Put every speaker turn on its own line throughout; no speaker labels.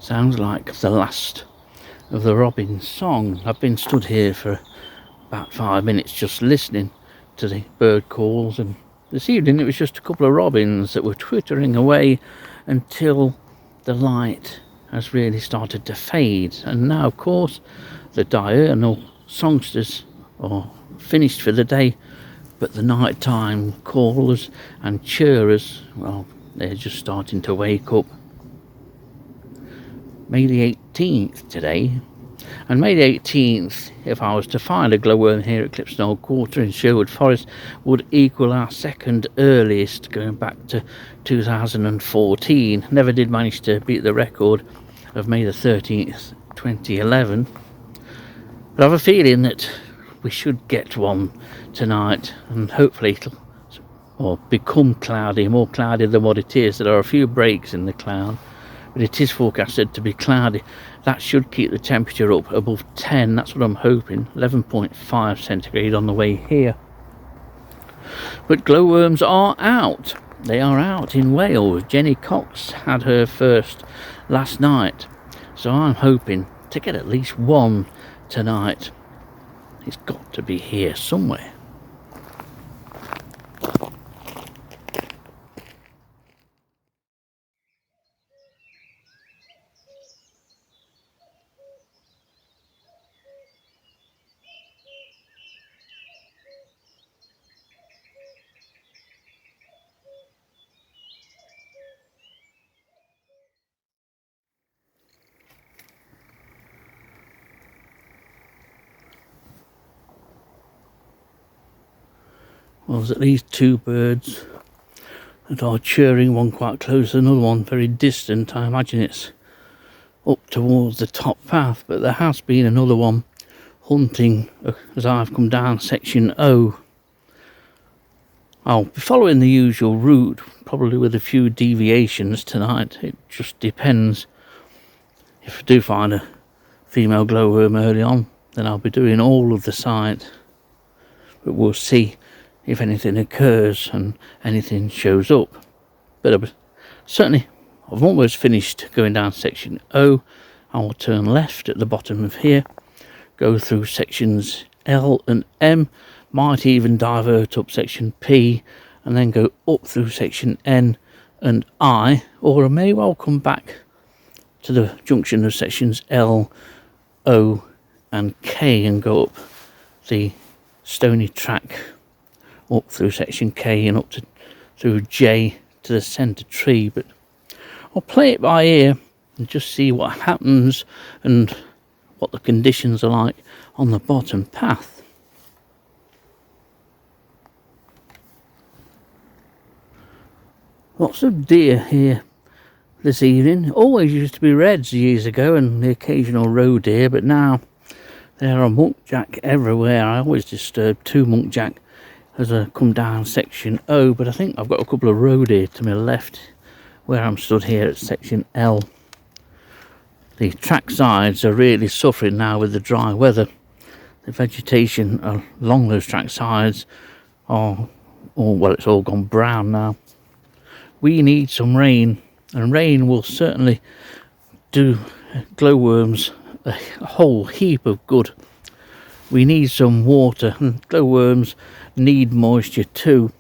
Sounds like the last of the robin's song. I've been stood here for about 5 minutes just listening to the bird calls, and this evening it was just a couple of robins that were twittering away until the light has really started to fade. And now, of course, the diurnal songsters are finished for the day, but the nighttime callers and chirrers, well, they're just starting to wake up. May the 18th today, and May the 18th, if I was to find a glowworm here at Clipston Old Quarter in Sherwood Forest, would equal our second earliest, going back to 2014. Never did manage to beat the record of May the 13th, 2011. But I have a feeling that we should get one tonight, and hopefully it'll become cloudy, more cloudy than what it is. There are a few breaks in the cloud, but it is forecasted to be cloudy. That should keep the temperature up above 10. That's what I'm hoping. 11.5 centigrade on the way here. But glowworms are out. They are out in Wales. Jenny Cox had her first last night, so I'm hoping to get at least one tonight. It's got to be here somewhere. Well, there's at least two birds that are chirring, one quite close, another one very distant. I imagine it's up towards the top path, but there has been another one hunting as I've come down section O. I'll be following the usual route, probably with a few deviations tonight. It just depends. If I do find a female glowworm early on, then I'll be doing all of the site, but we'll see if anything occurs and anything shows up. But certainly I've almost finished going down section O. I will turn left at the bottom of here, go through sections L and M, might even divert up section P and then go up through section N and I, or I may well come back to the junction of sections L, O and K and go up the stony track up through section K and up to through J to the centre tree. But I'll play it by ear and just see what happens and what the conditions are like on the bottom path. Lots of deer here this evening. Always used to be reds years ago and the occasional roe deer, but now there are muntjac everywhere. I always disturb two muntjac as I come down section O, but I think I've got a couple of roe deer to my left where I'm stood here at section L. The track sides are really suffering now with the dry weather. The vegetation along those track sides are, well, it's all gone brown now. We need some rain, and rain will certainly do glowworms a whole heap of good. We need some water, and glowworms need moisture too.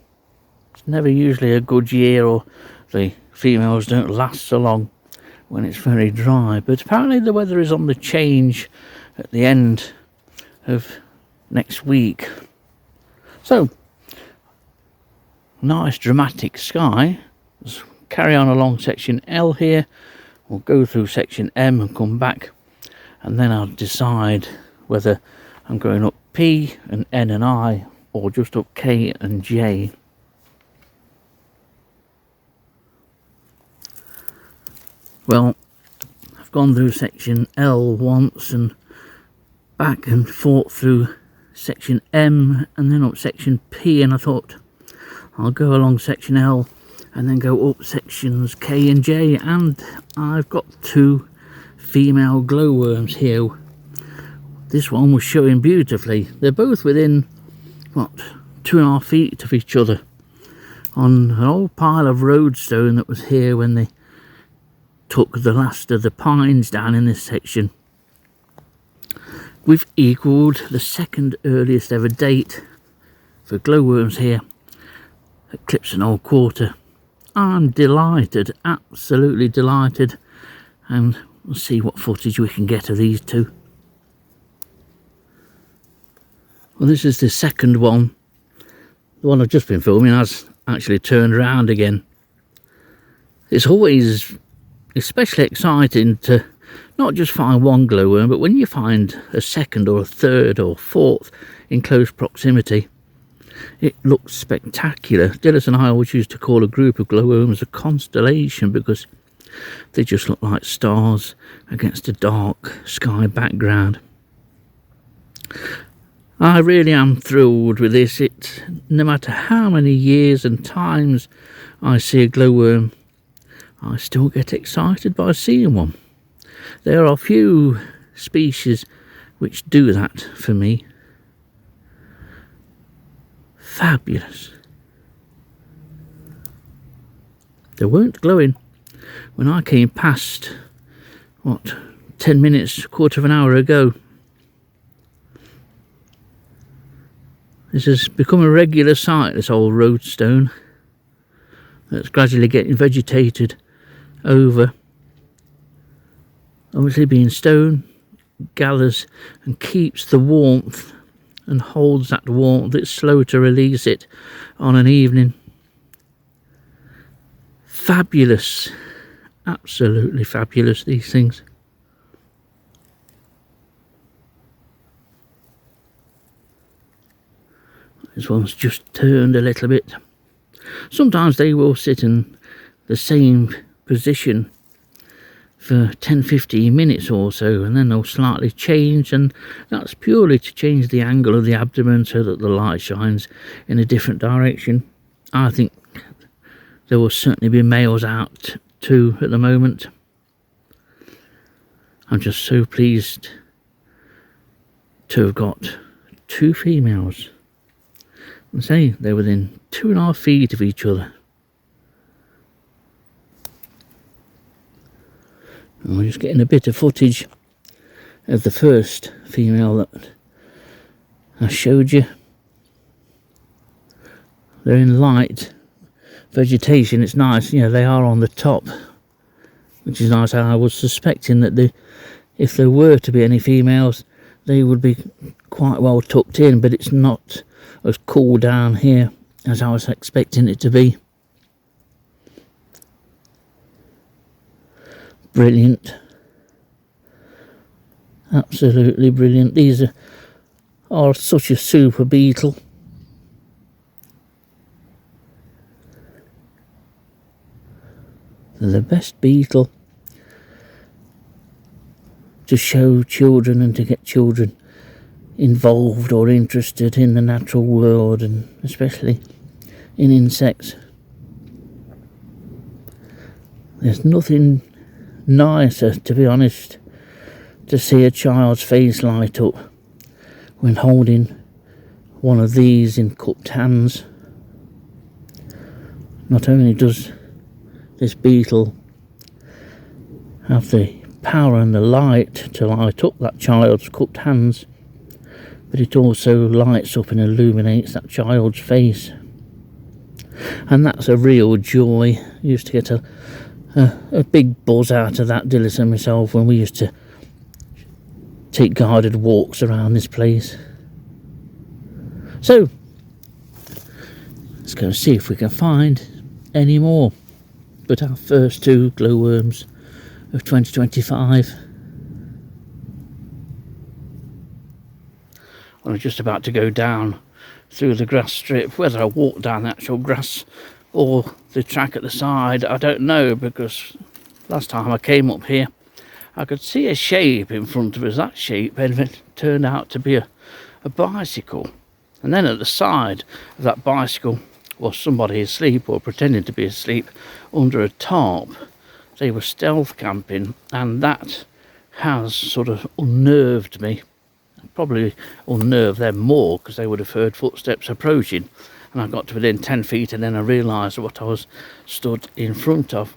It's never usually a good year, or the females don't last so long when it's very dry, but apparently the weather is on the change at the end of next week. So nice dramatic sky. Let's carry on along section L here. We'll go through section M and come back, and then I'll decide whether I'm going up P and N and I or just up K and J. Well, I've gone through section L once and back and forth through section M and then up section P, and I thought I'll go along section L and then go up sections K and J, and I've got two female glowworms here. This one was showing beautifully. They're both within, what, 2.5 feet of each other on an old pile of roadstone that was here when the took the last of the pines down in this section, we've equalled the second earliest ever date for glowworms here at Clipson Old Quarter. I'm delighted, absolutely delighted, and we'll see what footage we can get of these two. Well, this is the second one. The one I've just been filming has actually turned around again. It's always especially exciting to not just find one glowworm, but when you find a second or a third or fourth in close proximity, it looks spectacular. Dennis and I always used to call a group of glowworms a constellation because they just look like stars against a dark sky background. I really am thrilled with this. No matter how many years and times I see a glowworm, I still get excited by seeing one. There are few species which do that for me. Fabulous. They weren't glowing when I came past, 10 minutes, quarter of an hour ago. This has become a regular sight, this old roadstone that's gradually getting vegetated over. Obviously being stone gathers and keeps the warmth and holds that warmth. It's slow to release it on an evening. Fabulous, absolutely fabulous, these things. This one's just turned a little bit. Sometimes they will sit in the same position for 10-15 minutes or so, and then they'll slightly change, and that's purely to change the angle of the abdomen so that the light shines in a different direction. I think there will certainly be males out too at the moment. I'm just so pleased to have got two females. And say they're within 2.5 feet of each other. And we're just getting a bit of footage of the first female that I showed you. They're in light vegetation. It's nice, you know, they are on the top, which is nice. I was suspecting that if there were to be any females, they would be quite well tucked in, but it's not as cool down here as I was expecting it to be. Brilliant, absolutely brilliant. These are such a super beetle. They're the best beetle to show children and to get children involved or interested in the natural world, and especially in insects. There's nothing nicer, to be honest, to see a child's face light up when holding one of these in cupped hands. Not only does this beetle have the power and the light to light up that child's cupped hands, but it also lights up and illuminates that child's face, and that's a real joy. I used to get a big buzz out of that, Dillis and myself, when we used to take guided walks around this place. So let's go and see if we can find any more. But our first two glowworms of 2025. I'm just about to go down through the grass strip. Whether I walk down the actual grass or the track at the side, I don't know, because last time I came up here I could see a shape in front of us. That shape had turned out to be a bicycle, and then at the side of that bicycle was somebody asleep or pretending to be asleep under a tarp. They were stealth camping, and that has sort of unnerved me. Probably unnerved them more, because they would have heard footsteps approaching, and I got to within 10 feet and then I realised what I was stood in front of.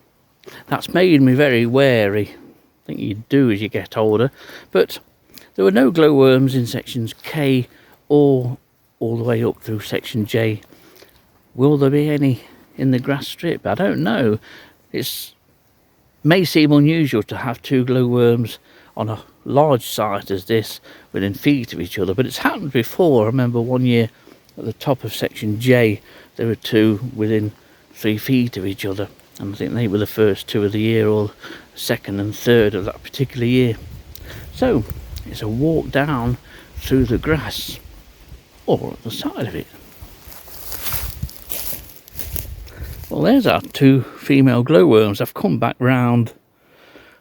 That's made me very wary. I think you do as you get older. But there were no glowworms in sections K or all the way up through section J. Will there be any in the grass strip? I don't know. It may seem unusual to have two glowworms on a large site as this within feet of each other, but it's happened before. I remember one year at the top of section J there were two within 3 feet of each other, and I think they were the first two of the year, or second and third of that particular year. So it's a walk down through the grass, or at the side of it. Well, there's our 2 female glowworms. I've come back round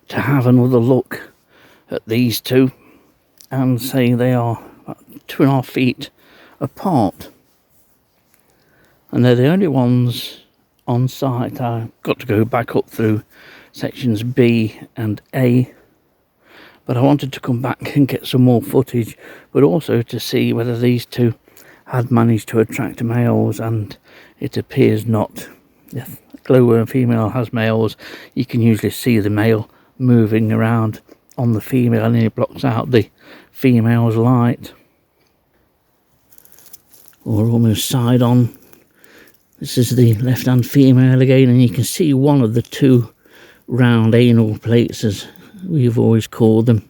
to have another look at these 2 and say they are about 2.5 feet apart, and they're the only ones on site. I've got to go back up through sections B and A, but I wanted to come back and get some more footage, but also to see whether these 2 had managed to attract males, and it appears not. If a glowworm female has males, you can usually see the male moving around on the female, and it blocks out the female's light. Or almost side on. This is the left hand female again, and you can see one of the 2 round anal plates, as we've always called them.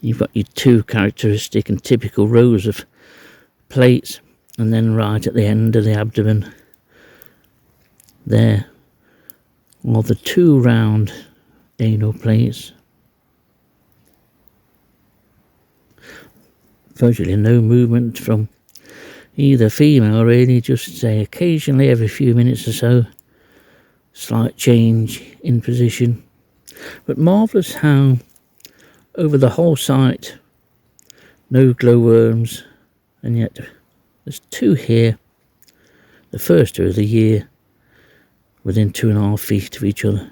You've got your 2 characteristic and typical rows of plates, and then right at the end of the abdomen there are the 2 round anal plates. Virtually no movement from either female really, just say occasionally every few minutes or so, slight change in position. But marvellous how over the whole site no glowworms, and yet there's 2 here, the first 2 of the year, within 2.5 feet of each other.